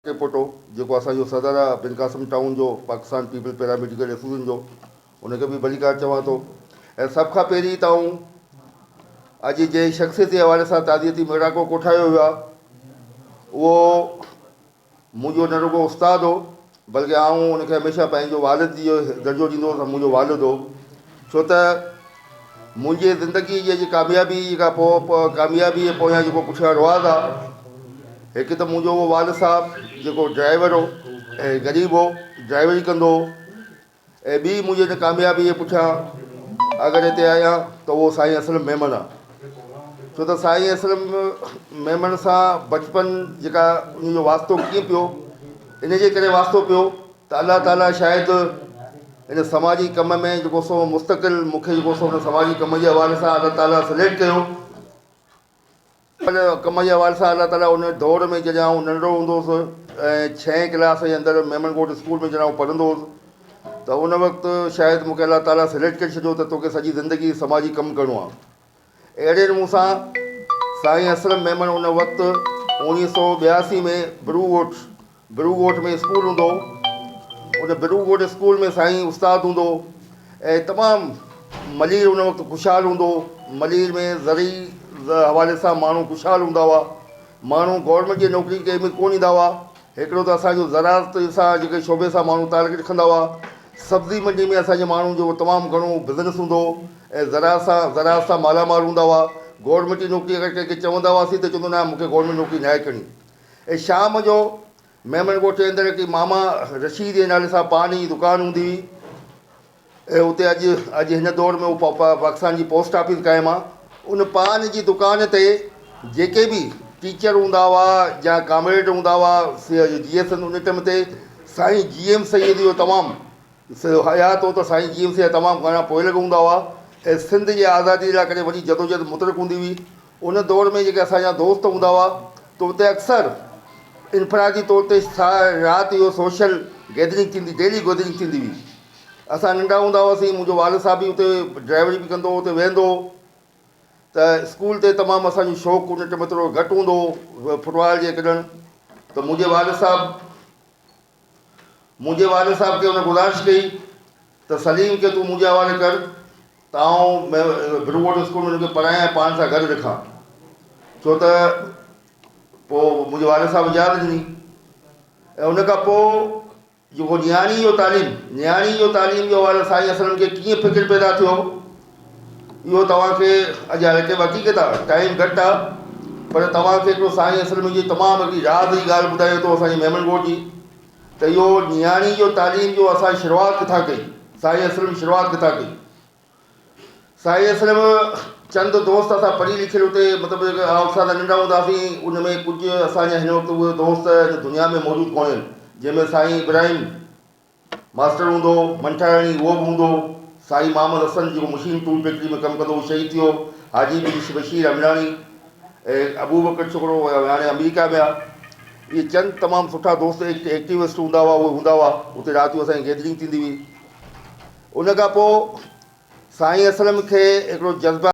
के फोटो जो असो सदर आहे बिन कासम टाउन जो पाकिस्तान पीपल पैरामेडिकल एसोसिएशन जो उनके भी भलीकार चवां थो। ऐं सभ खां पहिरीं त अॼु जे शख़्सियत जे हवाले सां ताज़ियती मेड़ाको कोठायो वियो आहे उहो मुंहिंजो न रुगो उस्ताद हो बल्कि आउं उनखे हमेशह पंहिंजो वालिद जो दर्जो ॾींदो हुउसि। मुंहिंजो वालिद हो छो त मुंहिंजे ज़िंदगी जी कामयाबी खां पोइ कामयाबी जे पोयां जेको पुठियां रवाज़ आहे, हिकु त मुंहिंजो उहो वालिद साहबु जेको ड्राइवर हो ऐं ग़रीब हो, ड्राइवरी कंदो हो, ऐं ॿी मुंहिंजे हिन कामयाबी जे पुठियां अगरि हिते आहियां त उहो साईं असलम मेमन आहे। छो त साईं असलम मेमन सां बचपन जेका उनजो वास्तो कीअं पियो, इन जे करे वास्तो पियो त अलाह ताला शायदि इन समाजी कम में जेको सो मुस्तक़िल मूंखे जेको सो हुन समाजी कम जे हवाले सां अलाह ताला सिलेक्ट कयो। पर कम जे हवाले सां अलाह ताला उन दौर में जॾहिं आउं नंढो हूंदो हुउसि ऐं 6 क्लास जे अंदरि मेमनकोट स्कूल में जॾहिं आउं पढ़ंदो हुउसि त उन वक़्तु शायदि मूंखे अलाह ताला सिलेक्ट करे छॾियो त तोखे सॼी ज़िंदगी समाजी कमु करिणो आहे। अहिड़े नमूने सां साईं असलम मेमन उन वक़्तु 1982 में बिरूगोठ में स्कूल हूंदो हो। उन बिरूगोठ स्कूल में साईं उस्ताद हूंदो ऐं तमामु मलीर उन वक़्तु ख़ुशहाल हूंदो। मलीर में ज़री हवाले सां माण्हू ख़ुशहाल हूंदा हुआ, माण्हू गवर्नमेंट जी नौकिरी कंहिं में कोन ईंदा हुआ। हिकिड़ो त असांजो ज़राअत सां जेके शोबे सां माण्हू तालुक रखंदा हुआ, सब्ज़ी मंडी में असांजे माण्हू जो तमामु घणो बिज़नेस हूंदो ऐं ज़राअत सां मालामाल हूंदा हुआ। गवर्नमेंट जी नौकिरी अगरि कंहिंखे चवंदा हुआसीं त चवंदो न मूंखे गवर्नमेंट नौकिरी न आहे करणी। ऐं शाम जो मेमनकोट जे अंदरि हिकिड़ी मामा रशीद जे नाले सां पान जी दुकानु हूंदी हुई ऐं उते अॼु हिन दौर में उहो पाकिस्तान जी पोस्ट ऑफिस क़ाइमु आहे। उन पान जी दुकान ते जेके बि टीचर हूंदा हुआ या कामरेड हूंदा हुआ GS उन टाइम ते साईं GM सईद जो तमामु हयात हो त साईं GM जा तमामु घणा पोयल हूंदा हुआ ऐं सिंध जी आज़ादी लाइ करे वॾी जदोजहद मुतरक हूंदी हुई। उन दौर में जेके असांजा दोस्त हूंदा हुआ त उते अक्सर इनफरादी तौर ते राति जो सोशल गैदरिंग थींदी, डेली गैदरिंग थींदी हुई। असां नंढा हूंदा हुआसीं, मुंहिंजो वालिद साहब बि उते ड्राइवरी बि कंदो हो, उते वेहंदो हो त स्कूल ते तमामु असांजो शौक़ु उन टाइम थोरो घटि हूंदो हो फुटबॉल जे खेॾणु। त मुंहिंजे वालिद साहब खे हुन गुज़ारिश कई त सलीम खे तूं मुंहिंजे हवाले कर त आउं बिरूगोठ स्कूल में हुनखे पढ़ायां ऐं पाण सां गॾु रखां। छो त पोइ मुंहिंजे वालिद साहब इजाज़त ॾिनी ऐं उन खां पोइ जेको नियाणी जो तालीम जो हवाले साईं असलम खे कीअं फ़िक्र पैदा थियो इहो तव्हांखे अॼु हिते हक़ीक़त आहे। टाइम घटि आहे पर तव्हांखे हिकिड़ो साईं असलम जी तमामु हिकिड़ी राज़ जी ॻाल्हि ॿुधायो थो असांजी मेमनकोट जी त इहो नियाणी जो तालीम जो असां शुरूआति किथां कई, साईं असलम शुरूआति किथां कई। साईं असलम चंद दोस्त असां पढ़ी लिखियलु उते मतिलबु असां नंढा हूंदासीं, उन में कुझु असांजा हिन वक़्तु उहे दोस्त दुनिया में मौजूदु कोन आहिनि, जंहिंमें साईं इब्राहिम मास्टर हूंदो, मंठाराणी उहो बि हूंदो, साईं मोहम्मद हसन जेको मशीन टूल फैक्ट्री में कमु कंदो हो शहीद थियो, हाजी बशीर अमराणी ऐं अबू बकर छोकिरो हाणे अमेरिका में आहे। इहे चंद तमामु सुठा दोस्त एक्टिविस्ट हूंदा हुआ, उहे हूंदा हुआ उते राति जो असांजी गैदरिंग थींदी हुई। उन खां पोइ साईं असलम खे हिकिड़ो जज़्बा